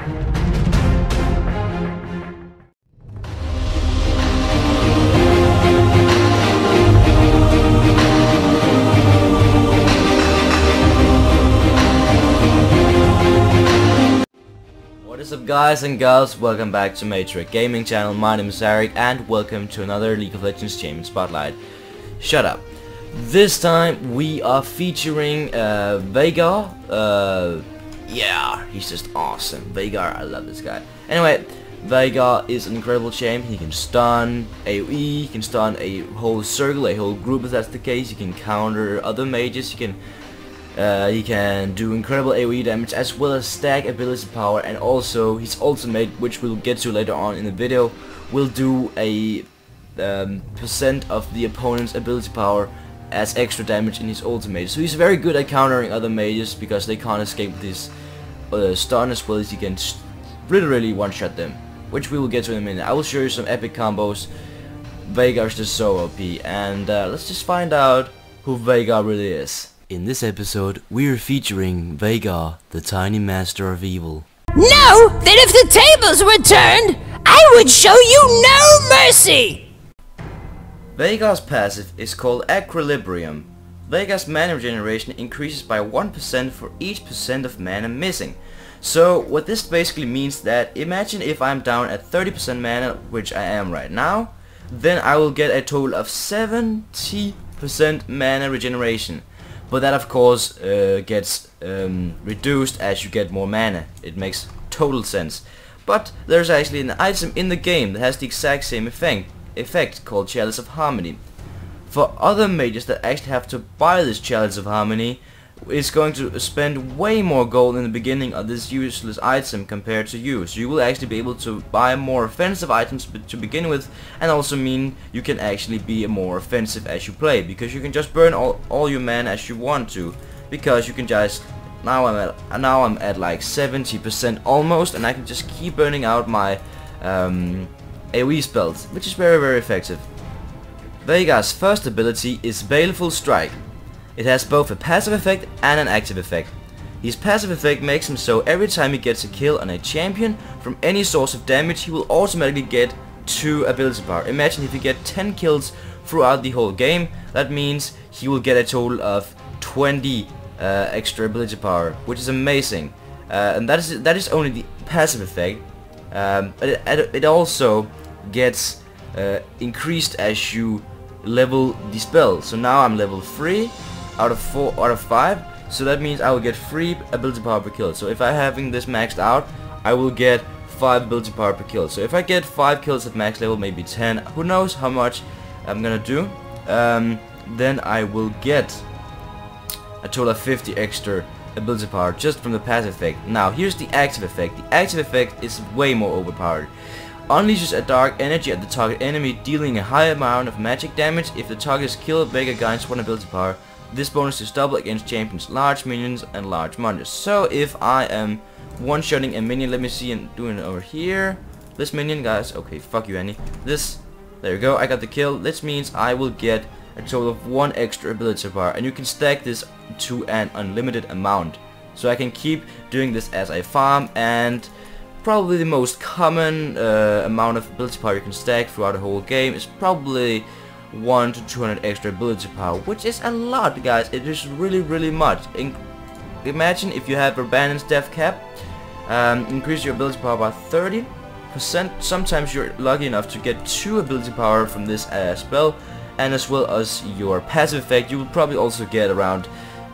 What is up, guys and girls, welcome back to Magerikk Gaming Channel. My name is Magerikk and welcome to another League of Legends Champion Spotlight. Shut up. This time we are featuring Veigar. Yeah, he's just awesome. Veigar, I love this guy. Anyway, Veigar is an incredible champion. He can stun AoE, he can stun a whole circle, a whole group if that's the case. He can counter other mages, he can do incredible AoE damage as well as stack ability power, and also his ultimate, which we'll get to later on in the video, will do a percent of the opponent's ability power as extra damage in his ultimate. So he's very good at countering other mages because they can't escape this stun, as well as he can literally one-shot them, which we will get to in a minute. I will show you some epic combos. Veigar's just so OP, and let's just find out who Veigar really is. In this episode, we're featuring Veigar, the tiny master of evil. Know that if the tables were turned, I would show you no mercy! Veigar's passive is called Equilibrium. Veigar's mana regeneration increases by 1% for each percent of mana missing. So what this basically means that, imagine if I'm down at 30% mana, which I am right now, then I will get a total of 70% mana regeneration. But that of course gets reduced as you get more mana. It makes total sense. But there's actually an item in the game that has the exact same effect called Chalice of Harmony. For other mages that actually have to buy this Chalice of Harmony, it's going to spend way more gold in the beginning of this useless item compared to you. So you will actually be able to buy more offensive items to begin with, and also mean you can actually be more offensive as you play, because you can just burn all your mana as you want to, because you can just now I'm at like 70% almost, and I can just keep burning out my AoE spells, which is very, very effective. Veigar's first ability is Baleful Strike. It has both a passive effect and an active effect. His passive effect makes him so every time he gets a kill on a champion from any source of damage, he will automatically get 2 ability power. Imagine if you get 10 kills throughout the whole game, that means he will get a total of 20 extra ability power, which is amazing. And that is only the passive effect. But it also gets increased as you level the spell. So now I'm level 3 out of 5, so that means I will get 3 ability power per kill. So if I'm having this maxed out, I will get 5 ability power per kill. So if I get 5 kills at max level, maybe 10, who knows how much I'm gonna do, then I will get a total of 50 extra ability power just from the passive effect. Now here's the active effect. The active effect is way more overpowered. Unleashes a dark energy at the target enemy, dealing a high amount of magic damage. If the target is killed, Veigar gains 1 ability power. This bonus is double against champions, large minions and large monsters. So if I am one-shotting a minion, let me see, and doing it over here. This minion, guys, okay, fuck you, Annie. This, there you go, I got the kill. This means I will get a total of 1 extra ability power, and you can stack this to an unlimited amount. So I can keep doing this as I farm, and probably the most common amount of ability power you can stack throughout the whole game is probably 100 to 200 extra ability power, which is a lot, guys. It is really, really much. Imagine if you have Rabadon's Deathcap, increase your ability power by 30%. Sometimes you're lucky enough to get 2 ability power from this spell, and as well as your passive effect, you will probably also get around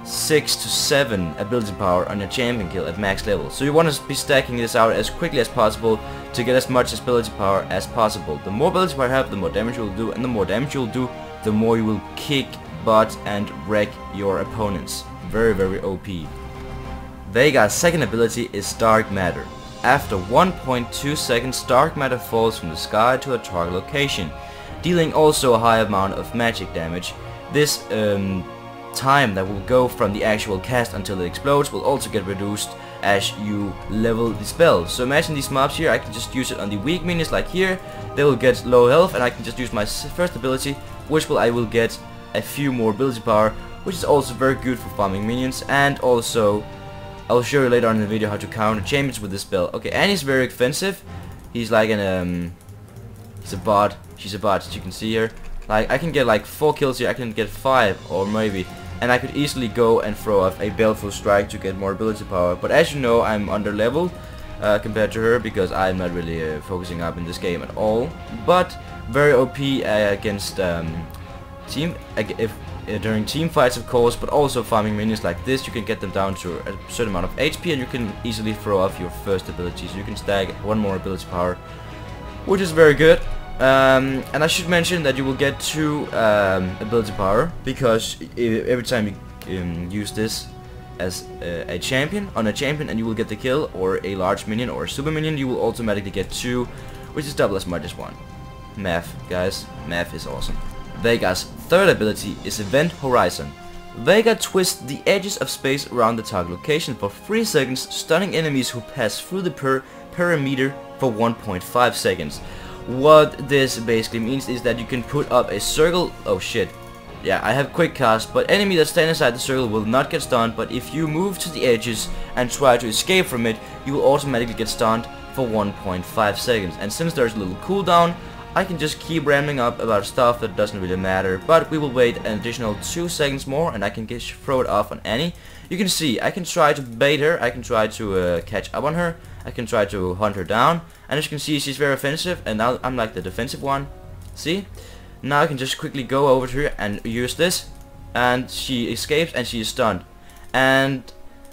6 to 7 ability power on your champion kill at max level. So you want to be stacking this out as quickly as possible to get as much ability power as possible. The more ability power you have, the more damage you will do, and the more damage you will do, the more you will kick butt and wreck your opponents. Very, very OP. Veigar's second ability is Dark Matter. After 1.2 seconds, dark matter falls from the sky to a target location, dealing also a high amount of magic damage. This time that will go from the actual cast until it explodes will also get reduced as you level the spell. So imagine these mobs here, I can just use it on the weak minions like here. They will get low health, and I can just use my first ability, which I will get a few more ability power, which is also very good for farming minions, and also I'll show you later on in the video how to counter champions with this spell. Okay, Annie's very expensive. He's like an he's a bot. She's a bot, as you can see here. Like, I can get like 4 kills here. I can get 5 or maybe, and I could easily go and throw off a Baleful strike to get more ability power. But as you know, I'm under leveled compared to her because I'm not really focusing up in this game at all. But very OP against during team fights, of course, but also farming minions like this. You can get them down to a certain amount of HP, and you can easily throw off your first ability. So you can stack 1 more ability power, which is very good. And I should mention that you will get 2 ability power, because every time you use this as a champion, and you will get the kill, or a large minion or a super minion, you will automatically get 2, which is double as much as 1. Math, guys, math is awesome. Veigar's third ability is Event Horizon. Veigar twists the edges of space around the target location for 3 seconds, stunning enemies who pass through the perimeter for 1.5 seconds. What this basically means is that you can put up a circle. Oh shit. Yeah, I have quick cast, but enemy that stand inside the circle will not get stunned, but if you move to the edges and try to escape from it, you will automatically get stunned for 1.5 seconds. And since there's a little cooldown, I can just keep rambling up about stuff that doesn't really matter, but we will wait an additional 2 seconds more and I can just throw it off on Annie. You can see, I can try to bait her, I can try to catch up on her, I can try to hunt her down, and as you can see, she's very offensive, and now I'm like the defensive one. See? Now I can just quickly go over to her and use this, and she escapes and she is stunned. And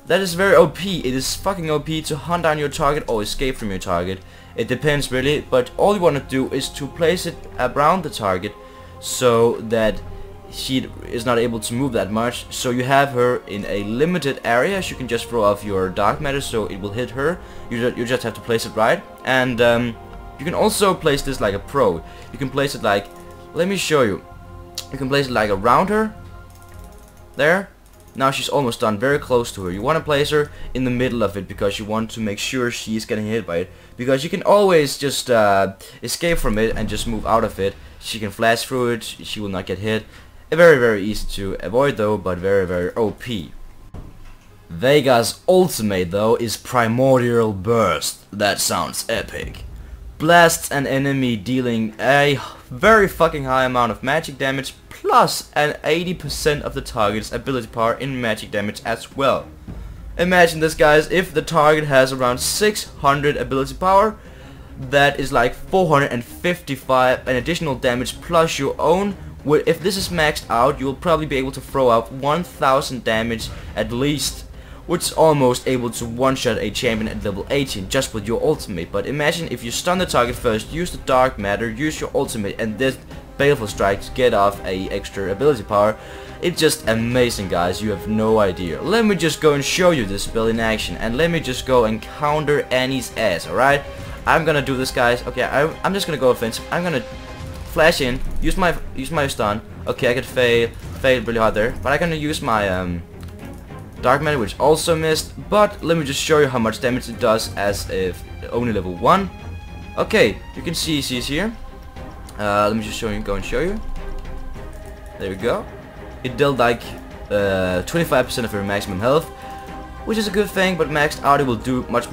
that is very OP. It is fucking OP to hunt down your target or escape from your target. It depends really, but all you want to do is to place it around the target so that she is not able to move that much. So you have her in a limited area. You can just throw off your dark matter so it will hit her. You just have to place it right. And you can also place this like a pro. You can place it like, let me show you. You can place it like around her. There. Now she's almost done, very close to her. You want to place her in the middle of it because you want to make sure she's getting hit by it. Because you can always just escape from it and just move out of it. She can flash through it, she will not get hit. Very, very easy to avoid though, but very, very OP. Veigar's ultimate though is Primordial Burst. That sounds epic. Blasts an enemy, dealing a very fucking high amount of magic damage, plus an 80% of the target's ability power in magic damage as well. Imagine this, guys, if the target has around 600 ability power, that is like 455 an additional damage plus your own. If this is maxed out, you will probably be able to throw out 1000 damage at least, which is almost able to one-shot a champion at level 18 just with your ultimate. But imagine if you stun the target first, use the dark matter, use your ultimate, and this Baleful strike to get off a extra ability power. It's just amazing, guys. You have no idea. Let me just go and show you this spell in action, and let me just go and counter Annie's ass. Alright, I'm gonna do this, guys. Okay, I'm just gonna go offensive. I'm gonna flash in, use my stun. Okay, I could fail really hard there, but I'm gonna use my dark matter, which also missed. But let me just show you how much damage it does as if only level 1. Okay, you can see she's here. Let me just go and show you. There we go. It dealt like 25% of her maximum health, which is a good thing, but maxed out it will do much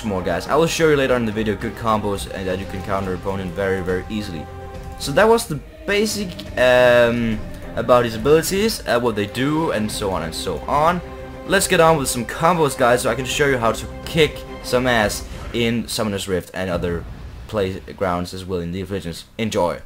more, guys. I will show you later in the video good combos and that you can counter opponent very, very easily. So that was the basic about his abilities, what they do, and so on and so on. Let's get on with some combos, guys, so I can show you how to kick some ass in Summoner's Rift and other playgrounds as well in the Legends. Enjoy.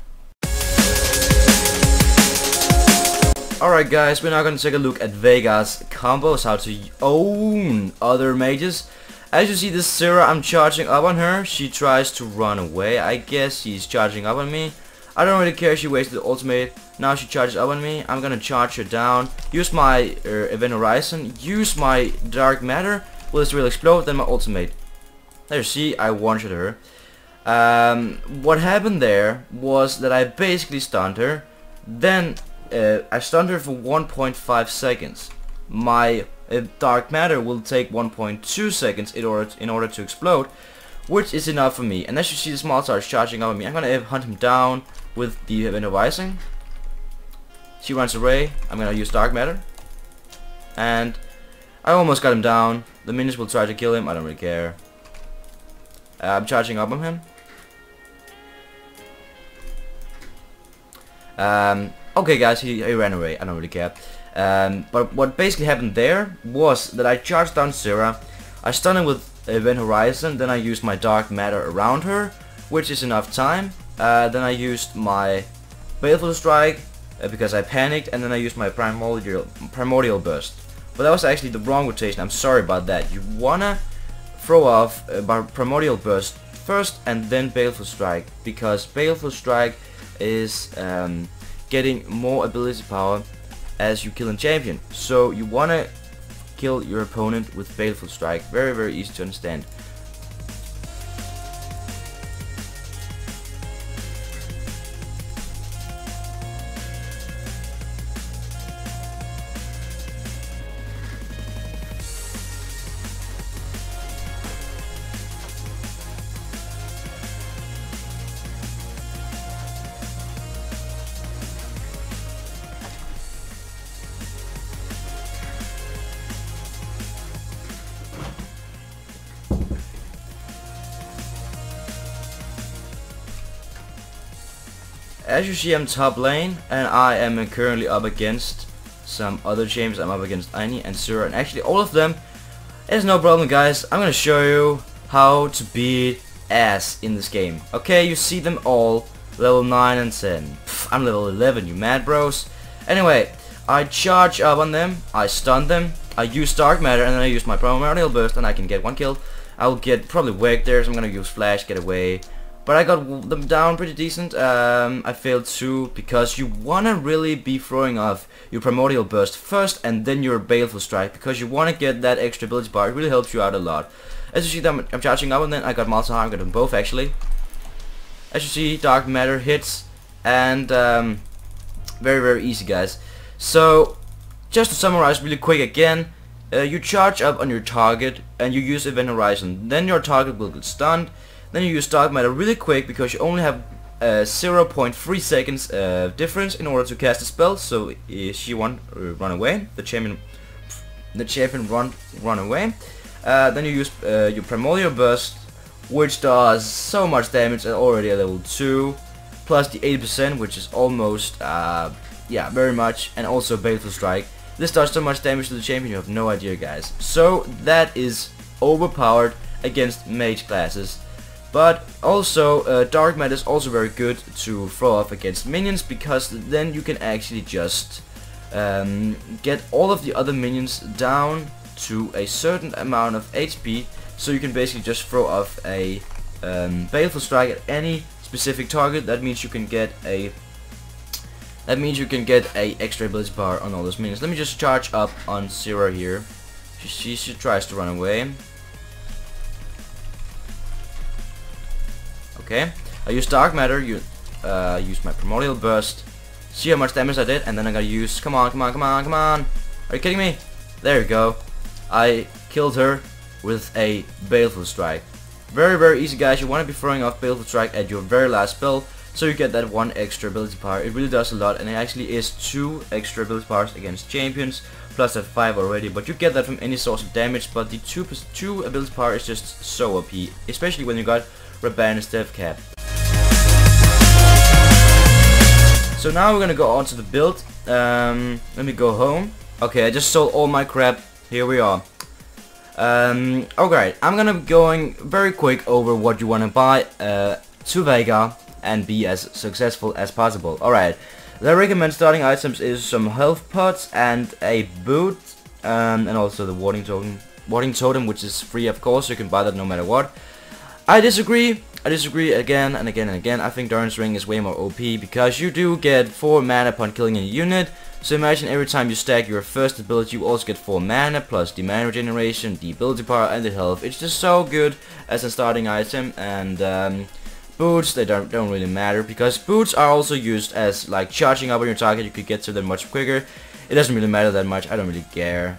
Alright, guys, we're now going to take a look at Veigar's combos, how to own other mages. As you see this Sarah, I'm charging up on her. She tries to run away. I guess she's charging up on me. I don't really care, she wasted the ultimate. Now she charges up on me. I'm gonna charge her down. Use my Event Horizon. Use my Dark Matter. Will this really explode? Then my ultimate. There you see, I one-shot her. What happened there was that I basically stunned her. Then I stunned her for 1.5 seconds. My Dark Matter will take 1.2 seconds in order to explode, which is enough for me. And as you see, the small starts charging up on me. I'm gonna hunt him down with the Event Horizon. She runs away. I'm gonna use Dark Matter, and I almost got him down. The minions will try to kill him. I don't really care. I'm charging up on him. Okay guys, he ran away. I don't really care. But what basically happened there was that I charged down Sarah. I stunned him with Event Horizon. Then I used my Dark Matter around her, which is enough time. Then I used my Baleful Strike because I panicked, and then I used my Primordial Burst. But that was actually the wrong rotation. I'm sorry about that. You wanna throw off Primordial Burst first and then Baleful Strike, because Baleful Strike is getting more ability power as you kill a champion. So you wanna kill your opponent with Baleful Strike. Very, very easy to understand. As you see, I'm top lane, and I am currently up against some other champions. I'm up against Aini and Sura, and actually all of them. It's no problem, guys. I'm gonna show you how to beat ass in this game. Okay, you see them all level 9 and 10. Pff, I'm level 11, you mad bros? Anyway, I charge up on them, I stun them, I use Dark Matter, and then I use my Primordial Burst, and I can get one kill. I'll get probably Veigar there, so I'm gonna use Flash, get away. But I got them down pretty decent. I failed 2 because you wanna really be throwing off your Primordial Burst first and then your Baleful Strike, because you wanna get that extra ability bar. It really helps you out a lot. As you see, I'm charging up, and then I got Malzahar. I got them both actually. As you see, Dark Matter hits, and very, very easy, guys. So just to summarize really quick again, you charge up on your target and you use Event Horizon. Then your target will get stunned. Then you use Dark Matter really quick because you only have 0.3 seconds difference in order to cast a spell. So she won't run away. The champion run away. Then you use your Primordial Burst, which does so much damage, already at level 2, plus the 80%, which is almost yeah, very much, and also Baleful Strike. This does so much damage to the champion, you have no idea, guys. So that is overpowered against mage classes. But also, Dark Matter is also very good to throw off against minions, because then you can actually just get all of the other minions down to a certain amount of HP, so you can basically just throw off a Baleful Strike at any specific target. That means you can get a extra ability bar on all those minions. Let me just charge up on Sera here. She tries to run away. Okay, I use Dark Matter, use my Primordial Burst, see how much damage I did, and then I gotta use, come on, are you kidding me? There you go, I killed her with a Baleful Strike. Very, very easy, guys. You want to be throwing off Baleful Strike at your very last spell, so you get that one extra ability power. It really does a lot, and it actually is 2 extra ability powers against champions, plus that 5 already, but you get that from any source of damage, but the 2 ability power is just so OP, especially when you got Rabadon's Deathcap. So now we're gonna go on to the build. Let me go home. Okay, I just sold all my crap. Here we are. Alright, I'm gonna be going very quick over what you wanna buy to Veigar and be as successful as possible. Alright, the recommend starting items is some health pots and a boot, and also the warding totem, which is free, of course, so you can buy that no matter what. I disagree again and again and again. I think Durance Ring is way more OP because you do get 4 mana upon killing a unit. So imagine every time you stack your first ability, you also get 4 mana plus the mana regeneration, the ability power, and the health. It's just so good as a starting item. And boots, they don't really matter because boots are also used as like charging up on your target. You could get to them much quicker. It doesn't really matter that much. I don't really care.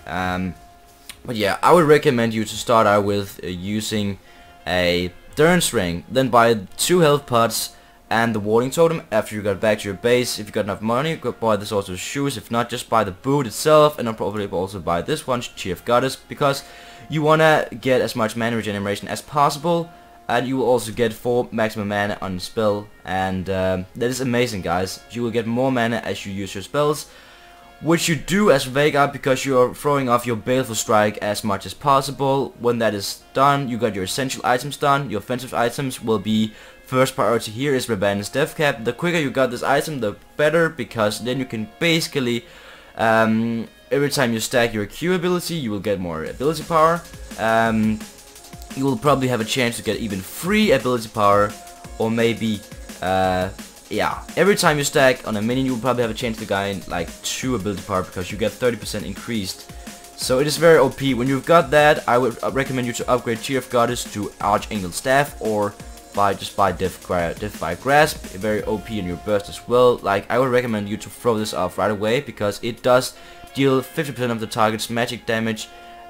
But yeah, I would recommend you to start out with using a Durance Ring, then buy 2 health pots, and the warding totem after you got back to your base. If you got enough money, you could buy the Sourcerer's shoes. If not, just buy the boot itself, and I'll probably also buy this one, Chief Goddess, because you wanna get as much mana regeneration as possible, and you will also get 4 maximum mana on the spell, and that is amazing, guys. You will get more mana as you use your spells, which you do as Veigar because you are throwing off your Baleful strike as much as possible. When that is done, you got your essential items done. Your offensive items will be first priority. Here is Rabadon's Deathcap. The quicker you got this item, the better, because then you can basically every time you stack your Q ability, you will get more ability power. You will probably have a chance to get even free ability power, or maybe yeah, every time you stack on a minion, you will probably have a chance to gain like 2 ability power, because you get 30% increased. So it is very OP. When you've got that, I would recommend you to upgrade Chief Goddess to Archangel Staff, or just buy Deathfire Grasp. Very OP in your burst as well. Like, I would recommend you to throw this off right away, because it does deal 50% of the target's magic damage,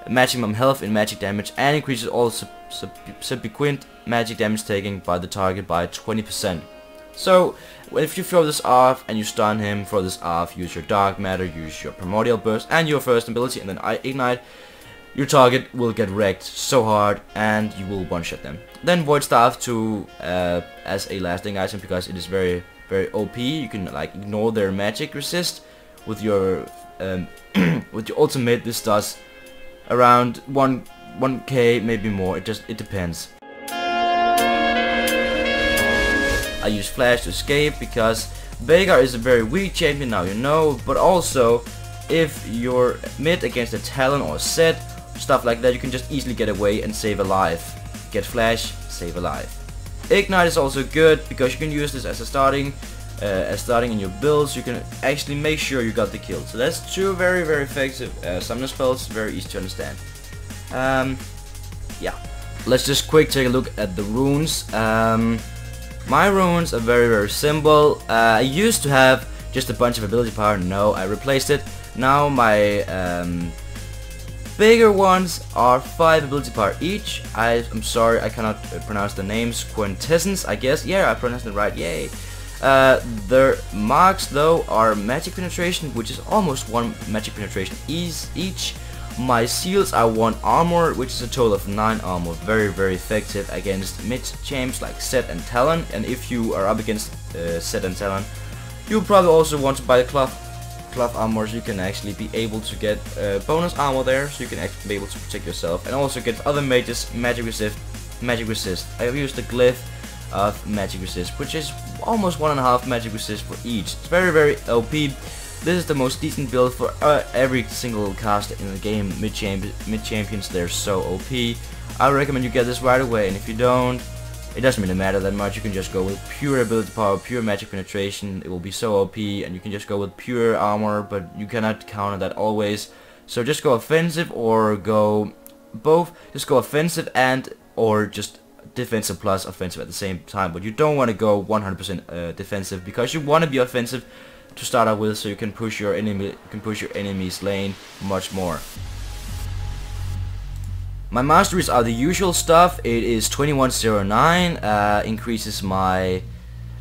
maximum health in magic damage, and increases all subsequent magic damage taken by the target by 20%. So, if you throw this off and you stun him, throw this off, use your Dark Matter, use your Primordial Burst and your first ability, and then Ignite, your target will get wrecked so hard and you will one-shot them. Then Void Staff to as a lasting item, because it is very OP. You can like ignore their magic resist with your with your ultimate. This does around 1k, maybe more. It depends. I use Flash to escape because Veigar is a very weak champion, now you know, but also if you're mid against a Talon or a Set, stuff like that, you can just easily get away and save a life. Get Flash, save a life. Ignite is also good because you can use this as a starting in your builds. You can actually make sure you got the kill. So that's 2 very effective summoner spells, very easy to understand. Yeah, let's just quick take a look at the runes. My runes are very simple. I used to have just a bunch of ability power. No, I replaced it. Now my bigger ones are 5 ability power each. I'm sorry, I cannot pronounce the names. Quintessence, I guess. Yeah, I pronounced it right. Yay. Their marks though are magic penetration, which is almost 1 magic penetration each. My seals are 1 armor, which is a total of 9 armor. Very effective against mid champs like Set and Talon. And if you are up against Set and Talon, you'll probably also want to buy the cloth armor, so you can actually be able to get bonus armor there, so you can actually be able to protect yourself, and also get other mages magic resist. I have used the glyph of magic resist, which is almost 1.5 magic resist for each. It's very OP. This is the most decent build for every single caster in the game. Mid champions, they're so OP. I recommend you get this right away, and if you don't, it doesn't really matter that much. You can just go with pure ability power, pure magic penetration. It will be so OP, and you can just go with pure armor, but you cannot counter that always. So just go offensive, or go both. Just go offensive and or just defensive plus offensive at the same time. But you don't want to go 100% defensive, because you want to be offensive to start out with, so you can push your enemy's lane much more. My masteries are the usual stuff. It is 2109, increases my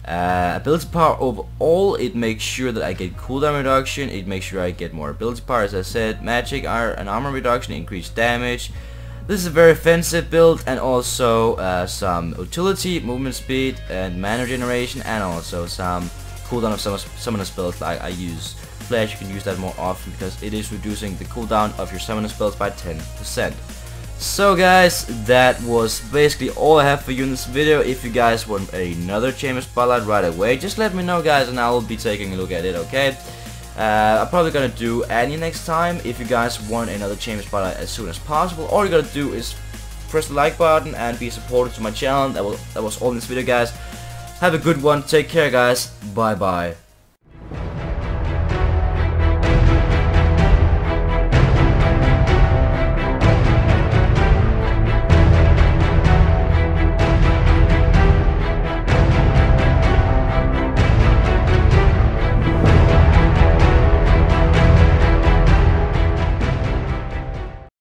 ability power overall. It makes sure that I get cooldown reduction. It makes sure I get more ability power, as I said. Magic and armor reduction, increased damage. This is a very offensive build, and also some utility, movement speed, and mana generation, and also some cooldown of summoner spells. Like I use Flash, you can use that more often because it is reducing the cooldown of your summoner spells by 10%. So guys, that was basically all I have for you in this video. If you guys want another Chamber Spotlight right away, just let me know, guys, and I will be taking a look at it, okay? I'm probably gonna do Annie next time. If you guys want another Chamber Spotlight as soon as possible, all you gotta do is press the like button and be supportive to my channel. That was all in this video, guys. Have a good one. Take care, guys. Bye bye.